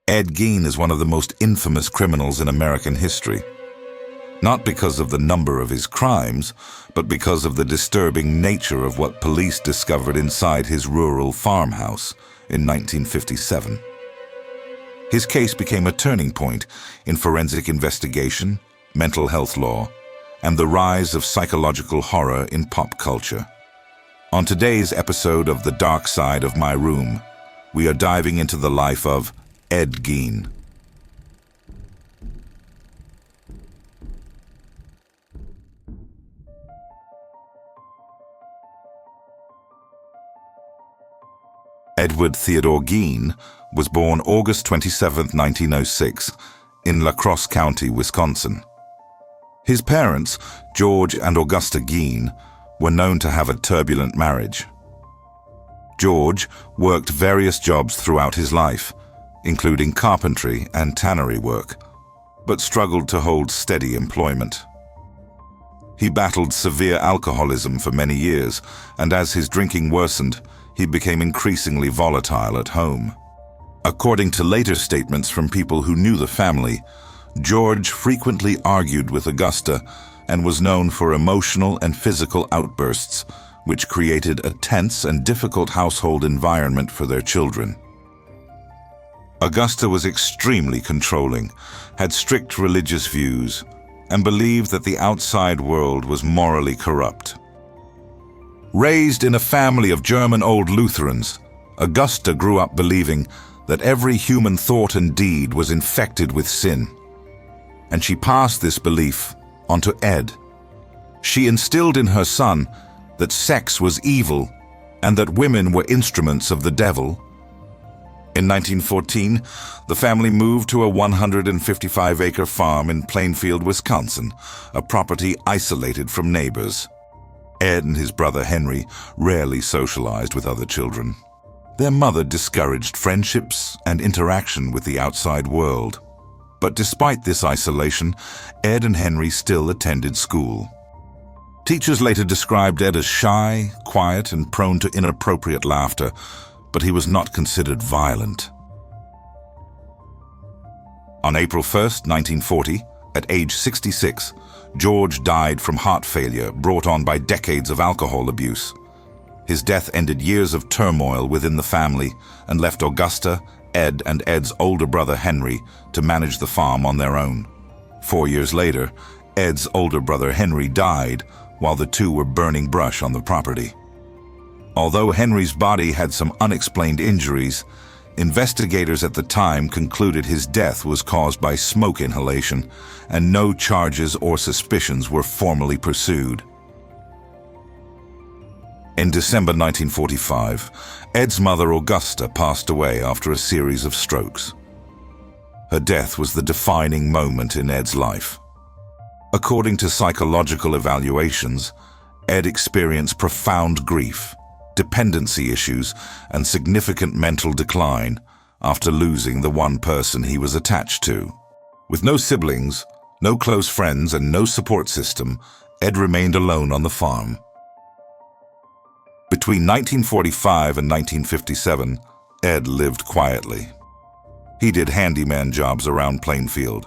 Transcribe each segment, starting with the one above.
Ed Gein is one of the most infamous criminals in American history. Not because of the number of his crimes, but because of the disturbing nature of what police discovered inside his rural farmhouse in 1957. His case became a turning point in forensic investigation, mental health law, and the rise of psychological horror in pop culture. On today's episode of The Dark Side of My Room, we are diving into the life of Ed Gein. Edward Theodore Gein was born August 27, 1906, in La Crosse County, Wisconsin. His parents, George and Augusta Gein, were known to have a turbulent marriage. George worked various jobs throughout his life, including carpentry and tannery work, but struggled to hold steady employment. He battled severe alcoholism for many years, and as his drinking worsened, he became increasingly volatile at home. According to later statements from people who knew the family, George frequently argued with Augusta and was known for emotional and physical outbursts, which created a tense and difficult household environment for their children. Augusta was extremely controlling, had strict religious views, and believed that the outside world was morally corrupt. Raised in a family of German Old Lutherans, Augusta grew up believing that every human thought and deed was infected with sin. And she passed this belief onto Ed. She instilled in her son that sex was evil and that women were instruments of the devil. In 1914, the family moved to a 155-acre farm in Plainfield, Wisconsin, a property isolated from neighbors. Ed and his brother Henry rarely socialized with other children. Their mother discouraged friendships and interaction with the outside world. But despite this isolation, Ed and Henry still attended school. Teachers later described Ed as shy, quiet, and prone to inappropriate laughter, but he was not considered violent. On April 1, 1940, at age 66, George died from heart failure brought on by decades of alcohol abuse. His death ended years of turmoil within the family and left Augusta, Ed, and Ed's older brother Henry to manage the farm on their own. 4 years later, Ed's older brother Henry died while the two were burning brush on the property. Although Henry's body had some unexplained injuries, investigators at the time concluded his death was caused by smoke inhalation, and no charges or suspicions were formally pursued. In December 1945, Ed's mother Augusta passed away after a series of strokes. Her death was the defining moment in Ed's life. According to psychological evaluations, Ed experienced profound grief, dependency issues, and significant mental decline after losing the one person he was attached to. With no siblings, no close friends, and no support system, Ed remained alone on the farm. Between 1945 and 1957, Ed lived quietly. He did handyman jobs around Plainfield,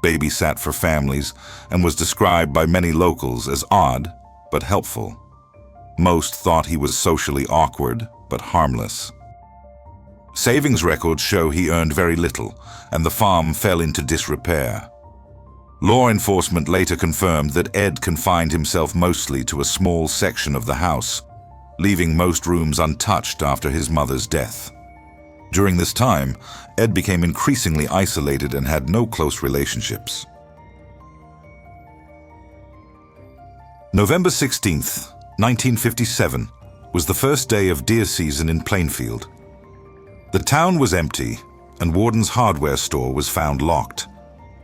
babysat for families, and was described by many locals as odd but helpful. Most thought he was socially awkward, but harmless. Savings records show he earned very little, and the farm fell into disrepair. Law enforcement later confirmed that Ed confined himself mostly to a small section of the house, leaving most rooms untouched after his mother's death. During this time, Ed became increasingly isolated and had no close relationships. November 16th, 1957 was the first day of deer season in Plainfield. The town was empty, and Warden's hardware store was found locked,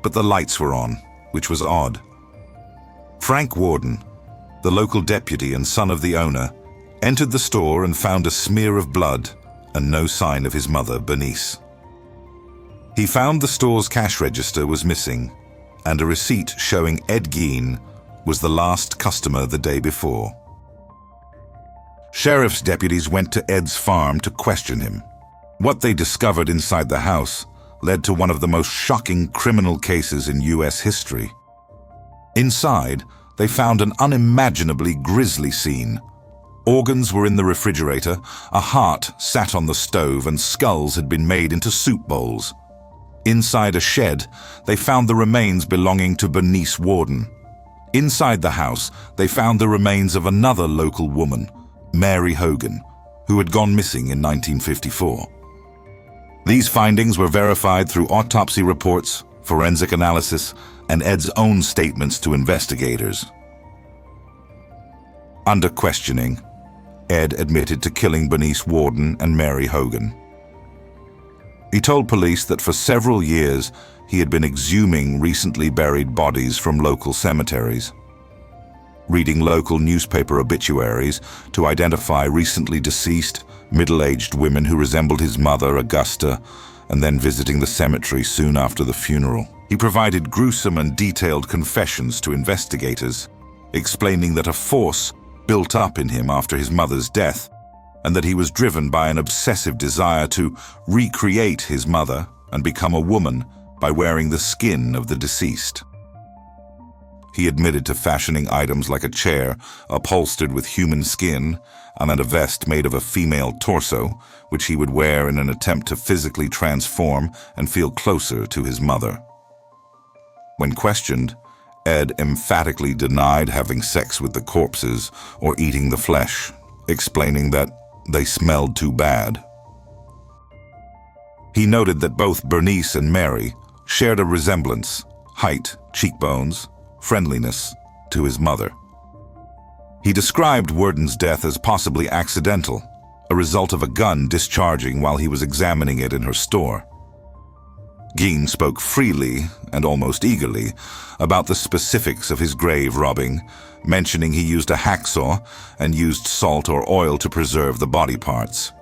but the lights were on, which was odd. Frank Warden, the local deputy and son of the owner, entered the store and found a smear of blood and no sign of his mother, Bernice. He found the store's cash register was missing, and a receipt showing Ed Gein was the last customer the day before. Sheriff's deputies went to Ed's farm to question him. What they discovered inside the house led to one of the most shocking criminal cases in U.S. history. Inside, they found an unimaginably grisly scene. Organs were in the refrigerator, a heart sat on the stove, and skulls had been made into soup bowls. Inside a shed, they found the remains belonging to Bernice Worden. Inside the house, they found the remains of another local woman, Mary Hogan, who had gone missing in 1954. These findings were verified through autopsy reports, forensic analysis, and Ed's own statements to investigators. Under questioning, Ed admitted to killing Bernice Worden and Mary Hogan. He told police that for several years he had been exhuming recently buried bodies from local cemeteries, reading local newspaper obituaries to identify recently deceased, middle-aged women who resembled his mother, Augusta, and then visiting the cemetery soon after the funeral. He provided gruesome and detailed confessions to investigators, explaining that a force built up in him after his mother's death, and that he was driven by an obsessive desire to recreate his mother and become a woman by wearing the skin of the deceased. He admitted to fashioning items like a chair upholstered with human skin and a vest made of a female torso, which he would wear in an attempt to physically transform and feel closer to his mother. When questioned, Ed emphatically denied having sex with the corpses or eating the flesh, explaining that they smelled too bad. He noted that both Bernice and Mary shared a resemblance, height, cheekbones, friendliness, to his mother. He described Worden's death as possibly accidental, a result of a gun discharging while he was examining it in her store. Gein spoke freely and almost eagerly about the specifics of his grave robbing, mentioning he used a hacksaw and used salt or oil to preserve the body parts.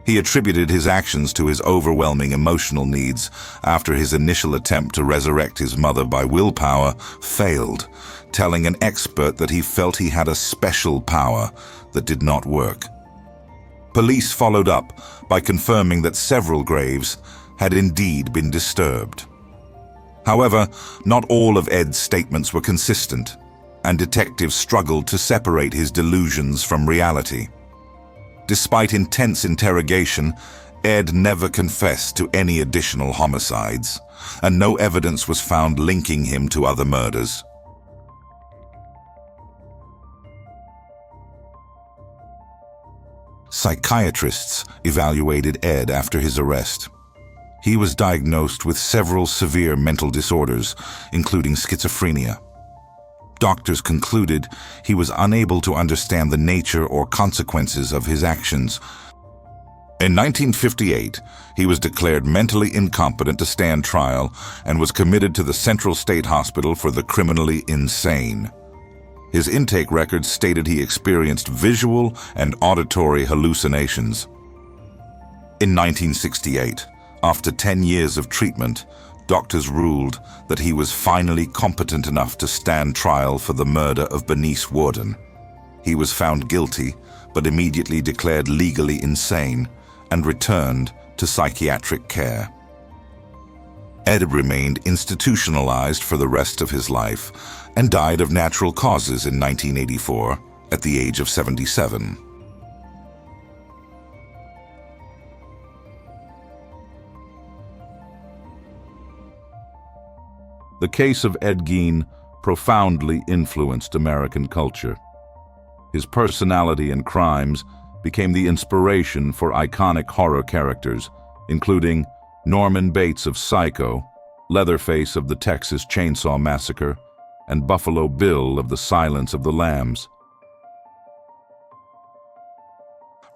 He attributed his actions to his overwhelming emotional needs after his initial attempt to resurrect his mother by willpower failed, telling an expert that he felt he had a special power that did not work. Police followed up by confirming that several graves had indeed been disturbed. However, not all of Ed's statements were consistent, and detectives struggled to separate his delusions from reality. Despite intense interrogation, Ed never confessed to any additional homicides, and no evidence was found linking him to other murders. Psychiatrists evaluated Ed after his arrest. He was diagnosed with several severe mental disorders, including schizophrenia. Doctors concluded he was unable to understand the nature or consequences of his actions. In 1958, he was declared mentally incompetent to stand trial and was committed to the Central State Hospital for the criminally insane. His intake records stated he experienced visual and auditory hallucinations. In 1968, after 10 years of treatment, doctors ruled that he was finally competent enough to stand trial for the murder of Bernice Worden. He was found guilty, but immediately declared legally insane and returned to psychiatric care. Ed remained institutionalized for the rest of his life and died of natural causes in 1984 at the age of 77. The case of Ed Gein profoundly influenced American culture. His personality and crimes became the inspiration for iconic horror characters, including Norman Bates of Psycho, Leatherface of the Texas Chainsaw Massacre, and Buffalo Bill of the Silence of the Lambs.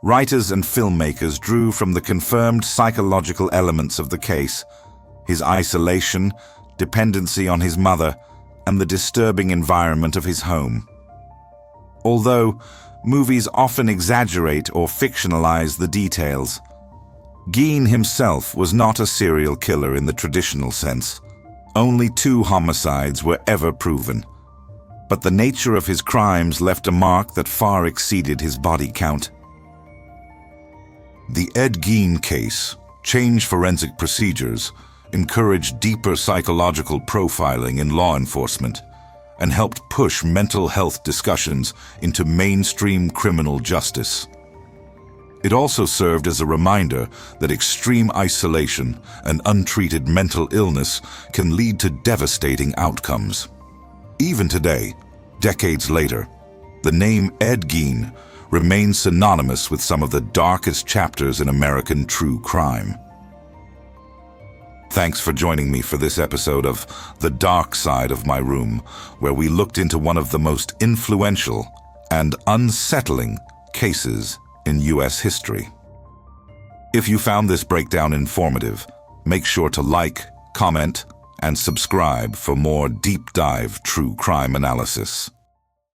Writers and filmmakers drew from the confirmed psychological elements of the case: his isolation, dependency on his mother, and the disturbing environment of his home. Although movies often exaggerate or fictionalize the details, Gein himself was not a serial killer in the traditional sense. Only 2 homicides were ever proven, but the nature of his crimes left a mark that far exceeded his body count. The Ed Gein case changed forensic procedures, encouraged deeper psychological profiling in law enforcement and helped push mental health discussions into mainstream criminal justice. It also served as a reminder that extreme isolation and untreated mental illness can lead to devastating outcomes. Even today, decades later, the name Ed Gein remains synonymous with some of the darkest chapters in American true crime. Thanks for joining me for this episode of The Dark Side of My Room, where we looked into one of the most influential and unsettling cases in U.S. history. If you found this breakdown informative, make sure to like, comment, and subscribe for more deep dive true crime analysis.